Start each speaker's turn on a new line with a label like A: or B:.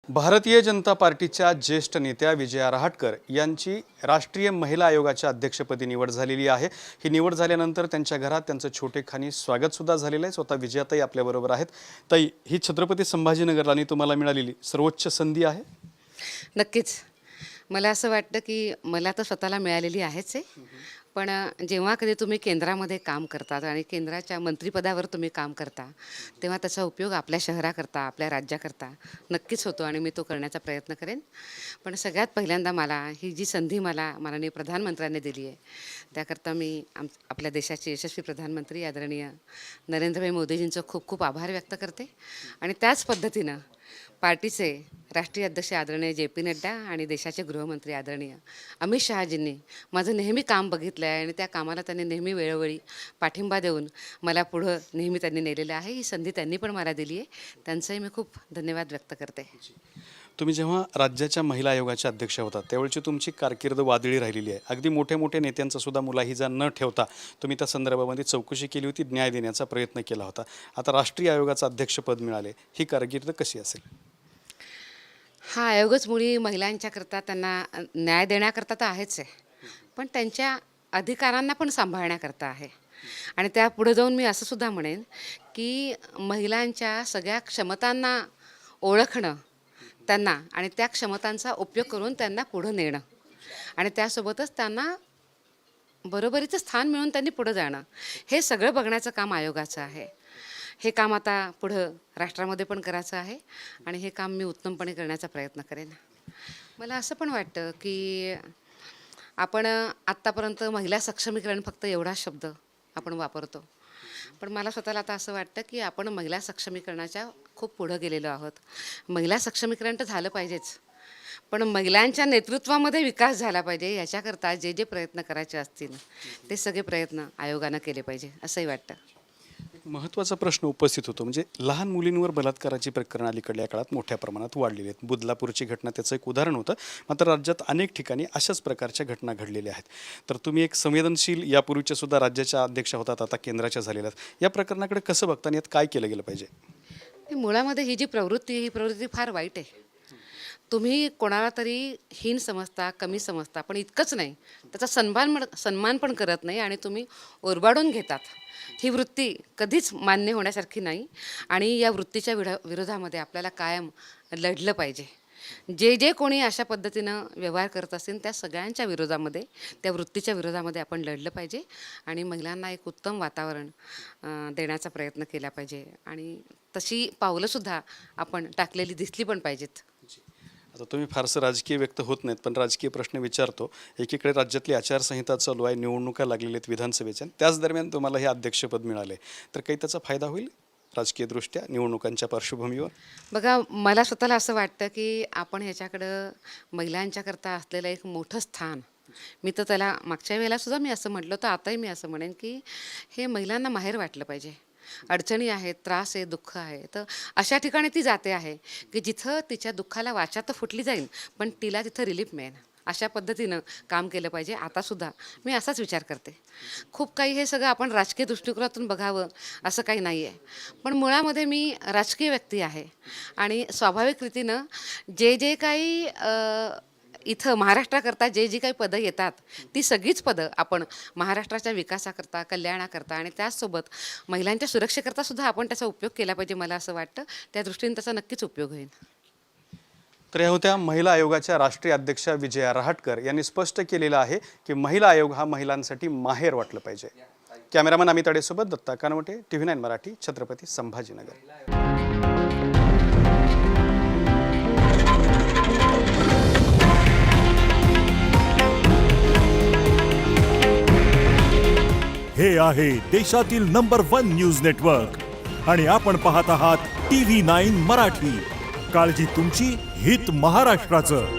A: भारतीय जनता पार्टीच्या ज्येष्ठ नेत्या विजया रहाटकर यांची राष्ट्रीय महिला आयोगाच्या अध्यक्षपदी निवड झालेली आहे। ही निवड झाल्यानंतर त्यांच्या घरात त्यांचं छोटेखानी स्वागत सुद्धा झालेलं आहे। स्वतः विजयाताई आपल्याबरोबर आहेत। ताई, ही छत्रपती संभाजीनगरला तुम्हाला मिळालेली सर्वोच्च संधी आहे।
B: नक्कीच मला असं वाटतं की मला तर स्वतःला मिळालेली आहेच आहे, पण जेव्हा कधी तुम्ही केंद्रामध्ये काम करतात आणि केंद्राच्या मंत्रिपदावर तुम्ही काम करता तेव्हा त्याचा उपयोग आपल्या शहराकरता, आपल्या राज्याकरता नक्कीच होतो आणि मी तो करण्याचा प्रयत्न करेन। पण सगळ्यात पहिल्यांदा मला ही जी संधी मला माननीय प्रधानमंत्र्यांनी दिली आहे त्याकरता मी आपल्या देशाचे यशस्वी प्रधानमंत्री आदरणीय नरेंद्रभाई मोदीजींचं खूप खूप आभार व्यक्त करते। आणि त्याच पद्धतीनं पार्टीचे राष्ट्रीय अध्यक्ष आदरणीय जे.पी. नड्डा आणि देशाचे गृहमंत्री आदरणीय अमित शहाजींनी माझं नेहमी काम बघितलं आहे आणि त्या कामाला त्यांनी नेहमी वेळोवेळी पाठिंबा देऊन मला पुढं नेहमी त्यांनी नेलेलं आहे। ही संधी त्यांनी पण मला दिली आहे, त्यांचंही मी खूप धन्यवाद व्यक्त करते।
A: तुम्ही जेव्हा राज्याच्या महिला आयोगाच्या अध्यक्ष होता त्यावेळची तुमची कारकीर्द वादळी राहिलेली आहे। अगदी मोठ्या मोठ्या नेत्यांचा सुद्धा मुलाहिजा न ठेवता तुम्ही त्या संदर्भामध्ये चौकशी केली होती, न्याय देण्याचा प्रयत्न केला होता। आता राष्ट्रीय आयोगाचं अध्यक्षपद मिळाले, ही कारकीर्द कशी असेल?
B: हा आयोगच मुळी महिलांच्याकरता त्यांना न्याय देण्याकरता तर आहेच आहे, पण त्यांच्या अधिकारांना पण सांभाळण्याकरता आहे। आणि त्या पुढे जाऊन मी असं सुद्धा म्हणेन की महिलांच्या सगळ्या क्षमतांना ओळखणं त्यांना आणि त्या क्षमतांचा उपयोग करून त्यांना पुढं नेणं आणि त्यासोबतच त्यांना बरोबरीचं स्थान मिळून त्यांनी पुढं जाणं, हे सगळं बघण्याचं काम आयोगाचं आहे। हे काम आता पुढं राष्ट्रामध्ये पण करायचं आहे आणि हे काम मी उत्तमपणे करण्याचा प्रयत्न करेन। मला असं पण वाटतं की आपण आत्तापर्यंत महिला सक्षमीकरण फक्त एवढा शब्द आपण वापरतो, पण मला स्वतःला आता असं वाटतं की आपण महिला सक्षमीकरणाच्या खूप पुढं गेलेलो आहोत। महिला सक्षमीकरण तर झालं पाहिजेच, पण महिलांच्या नेतृत्वामध्ये विकास झाला पाहिजे, याच्याकरता जे जे प्रयत्न करायचे असतील ते सगळे प्रयत्न आयोगानं केले पाहिजे असंही वाटतं।
A: महत्त्वाचा प्रश्न उपस्थित होतो, म्हणजे लहान मुलींवर बलात्काराची प्रकरण अलीकडल्या काळात मोठ्या प्रमाणात वाढलेली आहेत। बुदलापूरची घटना त्याचं एक उदाहरण होतं, मात्र राज्यात अनेक ठिकाणी अशाच प्रकारच्या घटना घडलेल्या आहेत। तर तुम्ही एक संवेदनशील यापूर्वीच्या सुद्धा राज्याच्या अध्यक्ष होतात, आता केंद्राच्या झालेल्या आहेत। या प्रकरणाकडे कसं बघता आणि यात काय केलं गेलं पाहिजे?
B: मुळामध्ये ही जी प्रवृत्ती आहे ही प्रवृत्ती फार वाईट आहे। तुम्ही कोणाला तरी हीन समजता, कमी समजता, पण इतकंच नाही त्याचा सन्मान पण करत नाही आणि तुम्ही ओरबाडून घेतात। ही वृत्ती कधीच मान्य होण्यासारखी नाही आणि या वृत्तीच्या विरोधामध्ये आपल्याला कायम लढलं पाहिजे। जे जे कोणी अशा पद्धतीनं व्यवहार करत असेल त्या सगळ्यांच्या विरोधामध्ये, त्या वृत्तीच्या विरोधामध्ये आपण लढलं पाहिजे आणि महिलांना एक उत्तम वातावरण देण्याचा प्रयत्न केला पाहिजे आणि तशी पावलंसुद्धा आपण टाकलेली दिसली पण पाहिजेत।
A: आता तुम्ही फारसं राजकीय व्यक्त होत नाहीत, पण राजकीय प्रश्न विचारतो। एकीकडे राज्यातली आचारसंहिता चालू आहे, निवडणुका लागलेल्या आहेत विधानसभेच्या, त्याच दरम्यान तुम्हाला हे अध्यक्षपद मिळाले, तर काही त्याचा फायदा होईल राजकीयदृष्ट्या निवडणुकांच्या पार्श्वभूमीवर?
B: बघा, मला स्वतःला असं वाटतं की आपण ह्याच्याकडं महिलांच्याकरता असलेलं एक मोठं स्थान, मी तर त्याला मागच्या वेळेलासुद्धा मी असं म्हटलं, तर आताही मी असं म्हणेन की हे महिलांना माहेर वाटलं पाहिजे। अडचणी आहेत, त्रास आहे, दुःख आहे, तर अशा ठिकाणी ती जाते आहे की जिथं तिच्या दुःखाला वाचा तर फुटली जाईल, पण तिला तिथं रिलीफ मिळेल, अशा पद्धतीनं काम केलं पाहिजे। आतासुद्धा मी असाच विचार करते। खूप काही हे सगळं आपण राजकीय दृष्टिकोनातून बघावं असं काही नाही आहे, पण मुळामध्ये मी राजकीय व्यक्ती आहे आणि स्वाभाविक रीतीनं जे जे काही इथं महाराष्ट्राकरता जे जी काही पदं येतात ती सगळीच पदं आपण महाराष्ट्राच्या विकासाकरता, कल्याणाकरता आणि त्याचसोबत महिलांच्या सुरक्षेकरता सुद्धा आपण त्याचा उपयोग केला पाहिजे, मला असं वाटतं। त्या दृष्टीने त्याचा नक्कीच उपयोग होईल।
A: तर या होत्या महिला आयोगाच्या राष्ट्रीय अध्यक्षा विजया रहाटकर यांनी स्पष्ट केलेलं आहे की महिला आयोग हा महिलांसाठी माहेर वाटलं पाहिजे। कॅमेरामन अमित अडेसोबत दत्ता कानवटे, TV9 मराठी, छत्रपती संभाजीनगर।
C: हे आहे देशातील नंबर 1 न्यूज नेटवर्क आणि आपण पाहत आहात TV9 मराठी। काळजी तुमची, हित महाराष्ट्राचं।